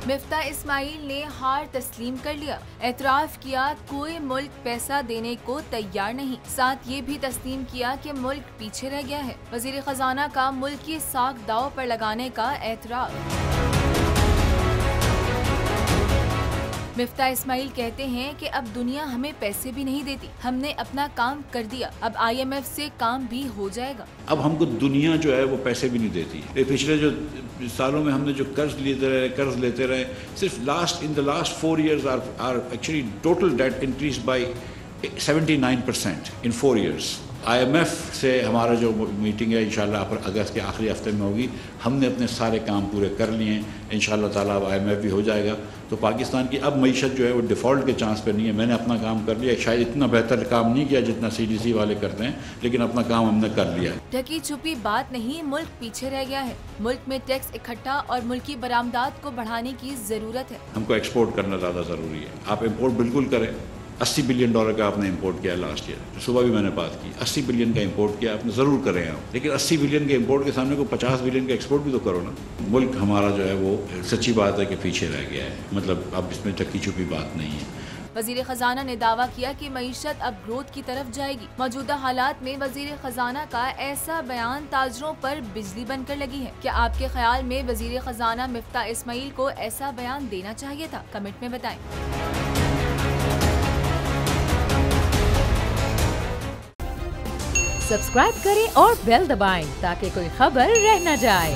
مفتاح اسماعیل نے ہار تسلیم کر لیا، اعتراف کیا کوئی ملک پیسہ دینے کو تیار نہیں، ساتھ یہ بھی تسلیم کیا کہ ملک پیچھے رہ گیا ہے۔ وزیر خزانہ کا ملکی ساکھ داؤ پر لگانے کا اعتراف۔ مفتاح اسماعیل کہتے ہیں کہ اب دنیا ہمیں پیسے بھی نہیں دیتی، ہم نے اپنا کام کر دیا، اب IMF سے کام بھی ہو جائے گا۔ اب ہم کو دنیا جو ہے وہ پیسے بھی نہیں دیتی۔ پچھلے جو سالوں میں ہم نے جو قرض لیتے رہے صرف in the last 4 years our actually total debt increased by 79% in 4 years۔ IMF سے ہمارا جو میٹنگ ہے انشاءاللہ اگست کے آخری ہفتے میں ہوگی، ہم نے اپنے سارے کام پورے کر لیے ہیں، انشاءاللہ تعالیٰ اب IMF بھی ہو جائے گا تو پاکستان کی اب معیشت جو ہے وہ ڈیفالٹ کے چانس پہ نہیں ہے۔ میں نے اپنا کام کر لیا، شاید اتنا بہتر کام نہیں کیا جتنا CDC والے کرتے ہیں، لیکن اپنا کام ہم نے کر لیا ہے۔ ڈھکی چھپی بات نہیں، ملک پیچھے رہ گیا ہے، ملک میں ٹیکس اکٹھا اور ملکی برآمدات کو بڑھانے کی ضرورت ہے۔ ہم کو ایکسپورٹ کرنا زیادہ ضروری ہے۔ آپ امپورٹ بالکل کریں، $80 بلین کا آپ نے امپورٹ کیا لاسٹ ایئر، صبح بھی میں نے بات کی، 80 بلین کا امپورٹ کیا آپ نے، ضرور کریں آپ، لیکن 80 بلین کے امپورٹ کے سامنے کو 50 بلین کا ایکسپورٹ بھی تو کرو نا۔ ملک ہمارا جو ہے وہ سچی بات ہے کہ پیچھے رہ گیا ہے، مطلب اب اس میں ٹکی چھپی بات نہیں ہے۔ وزیر خزانہ نے دعویٰ کیا کہ معیشت اب گروتھ کی طرف جائے گی۔ موجودہ حالات میں وزیر خزانہ کا ایسا بیان تاجروں پر بجلی بن کر لگی ہے۔ کیا آپ کے خیال میں وزیر خزانہ مفتاح اسماعیل کو ایسا بیان دینا چاہیے تھا؟ کمنٹ میں بتائیں۔ سبسکرائب کریں اور بیل دبائیں تاکہ کوئی خبر رہ نہ جائے۔